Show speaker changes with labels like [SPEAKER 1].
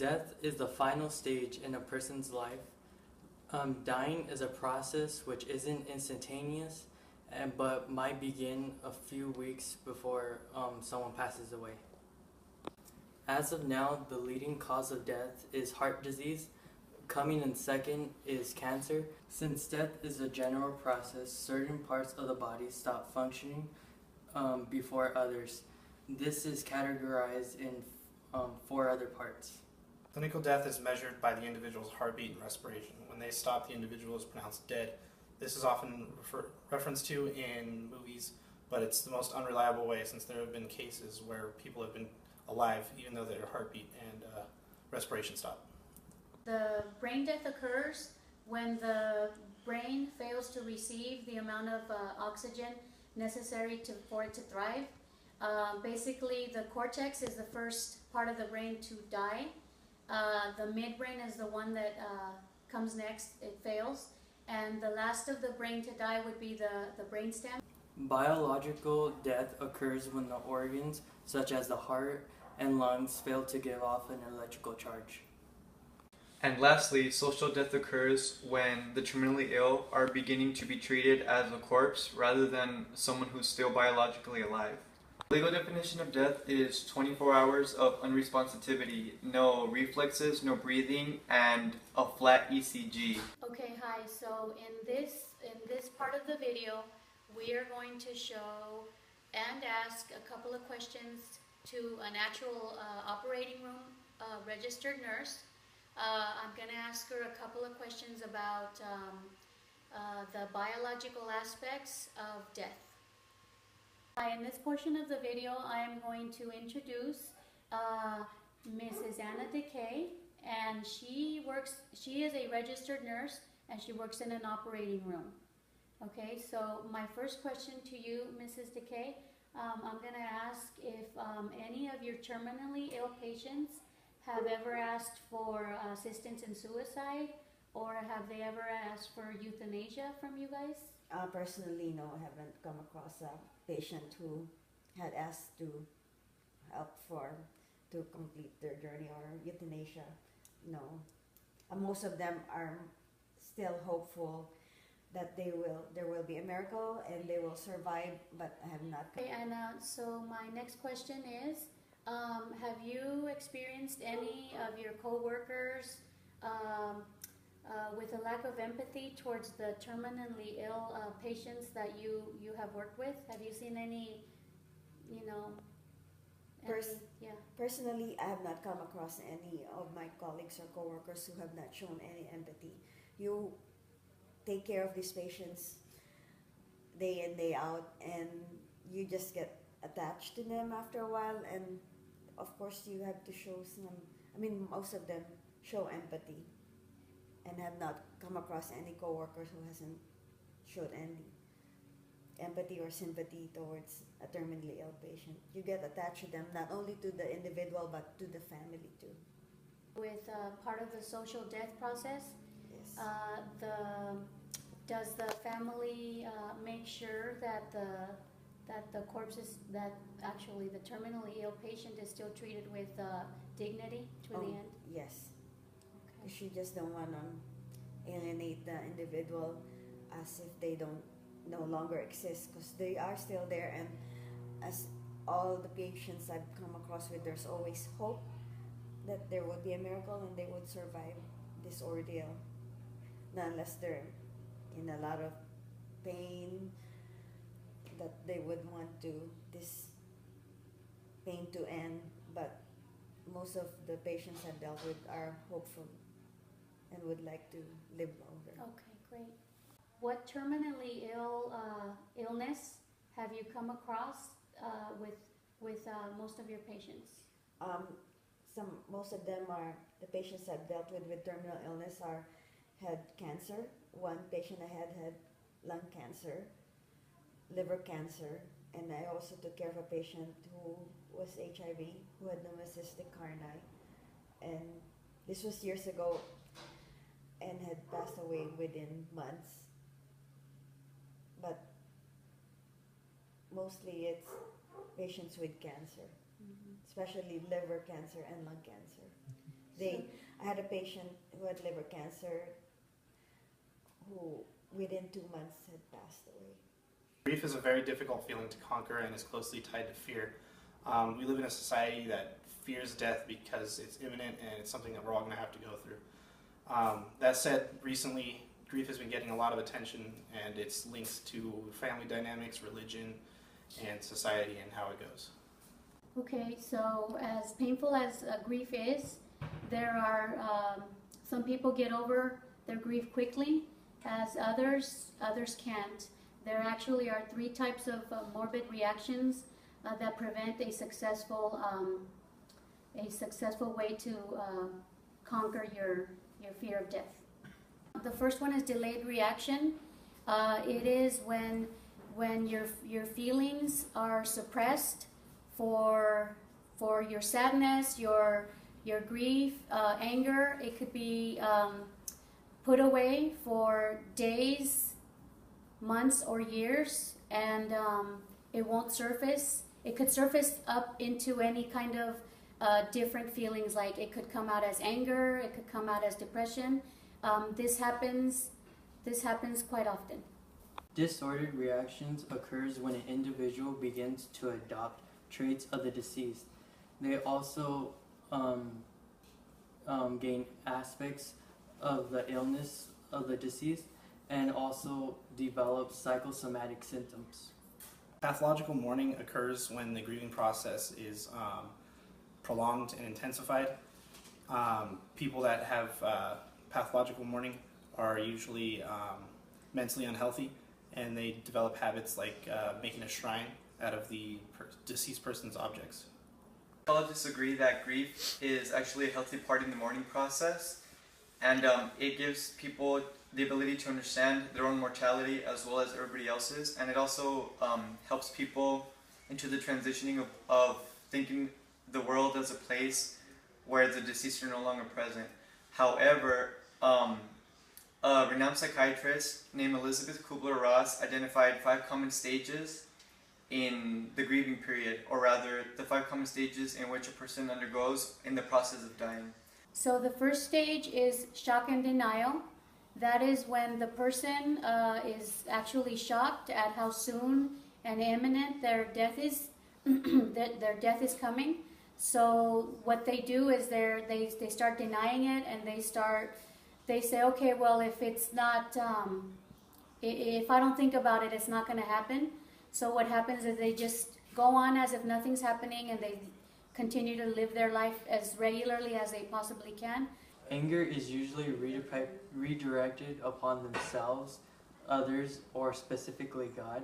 [SPEAKER 1] Death is the final stage in a person's life. Dying is a process which isn't instantaneous, but might begin a few weeks before someone passes away. As of now, the leading cause of death is heart disease. Coming in second is cancer. Since death is a general process, certain parts of the body stop functioning before others. This is categorized in 4 other parts.
[SPEAKER 2] Clinical death is measured by the individual's heartbeat and respiration. When they stop, the individual is pronounced dead. This is often referenced to in movies, but it's the most unreliable way since there have been cases where people have been alive even though their heartbeat and respiration stop.
[SPEAKER 3] The brain death occurs when the brain fails to receive the amount of oxygen necessary for it to thrive. Basically, the cortex is the first part of the brain to die. The midbrain is the one that comes next, it fails. And the last of the brain to die would be the brainstem.
[SPEAKER 1] Biological death occurs when the organs, such as the heart and lungs, fail to give off an electrical charge.
[SPEAKER 4] And lastly, social death occurs when the terminally ill are beginning to be treated as a corpse rather than someone who's still biologically alive. The legal definition of death is 24 hours of unresponsivity, no reflexes, no breathing, and a flat ECG.
[SPEAKER 3] Okay, hi. So in this part of the video, we are going to show and ask a couple of questions to an actual operating room registered nurse. I'm going to ask her a couple of questions about the biological aspects of death. Hi, in this portion of the video, I am going to introduce Mrs. Anna Decay, and she is a registered nurse, and she works in an operating room. Okay, so my first question to you, Mrs. Decay, I'm going to ask if any of your terminally ill patients have ever asked for assistance in suicide, or have they ever asked for euthanasia from you guys?
[SPEAKER 5] Personally, no, I haven't come across a patient who had asked to help to complete their journey or euthanasia. No. Most of them are still hopeful that there will be a miracle and they will survive, but I have not.
[SPEAKER 3] Okay, and so my next question is, have you experienced any of your co-workers with a lack of empathy towards the terminally ill patients that you have worked with? Have you seen any,
[SPEAKER 5] Personally, I have not come across any of my colleagues or co-workers who have not shown any empathy. You take care of these patients day in, day out, and you just get attached to them after a while, and of course you have to show most of them show empathy, and have not come across any co-workers who hasn't showed any empathy or sympathy towards a terminally ill patient. You get attached to them, not only to the individual but to the family too.
[SPEAKER 3] With part of the social death process,
[SPEAKER 5] yes.
[SPEAKER 3] Does the family make sure that the corpses, that actually the terminally ill patient is still treated with dignity to the end?
[SPEAKER 5] Yes.
[SPEAKER 3] Okay.
[SPEAKER 5] She just don't want to alienate the individual as if they don't no longer exist, because they are still there, and as all the patients I've come across with, there's always hope that there would be a miracle and they would survive this ordeal, not unless they're in a lot of pain, that they would want this pain to end. But most of the patients I've dealt with are hopeful and would like to live longer.
[SPEAKER 3] Okay, great. What terminally ill illness have you come across with most of your patients?
[SPEAKER 5] Most of them are the patients I've dealt with terminal illness had cancer. One patient I had lung cancer, liver cancer, and I also took care of a patient who was HIV, who had pneumocystic carni, and this was years ago, and had passed away within months. But mostly it's patients with cancer, especially liver cancer and lung cancer. I had a patient who had liver cancer who within 2 months had passed away.
[SPEAKER 2] Grief is a very difficult feeling to conquer and is closely tied to fear. We live in a society that fears death because it's imminent and it's something that we're all going to have to go through. That said, recently grief has been getting a lot of attention, and it's linked to family dynamics, religion, and society and how it goes.
[SPEAKER 3] Okay, so as painful as grief is, there are some people get over their grief quickly, as others can't. There actually are 3 types of morbid reactions that prevent a successful way to conquer your fear of death. The first one is delayed reaction. It is when your feelings are suppressed for your sadness, your grief, anger. It could be put away for days, months, or years, and it won't surface. It could surface up into any kind of different feelings, like it could come out as anger, it could come out as depression. This happens quite often.
[SPEAKER 1] Disordered reactions occurs when an individual begins to adopt traits of the deceased. They also gain aspects of the illness of the deceased and also develop psychosomatic symptoms.
[SPEAKER 2] Pathological mourning occurs when the grieving process is prolonged and intensified. People that have pathological mourning are usually mentally unhealthy, and they develop habits like making a shrine out of the deceased person's objects.
[SPEAKER 4] Psychologists agree that grief is actually a healthy part in the mourning process, and it gives people the ability to understand their own mortality as well as everybody else's, and it also helps people into the transitioning of thinking the world as a place where the deceased are no longer present. However, a renowned psychiatrist named Elizabeth Kubler-Ross identified 5 common stages in the grieving period, or rather the 5 common stages in which a person undergoes in the process of dying.
[SPEAKER 3] So the first stage is shock and denial. That is when the person is actually shocked at how soon and imminent their death is. Their death is coming. So what they do is they start denying it, and they say, okay, well, if it's not, if I don't think about it, it's not going to happen. So what happens is they just go on as if nothing's happening, and they continue to live their life as regularly as they possibly can.
[SPEAKER 1] Anger is usually redirected upon themselves, others, or specifically God.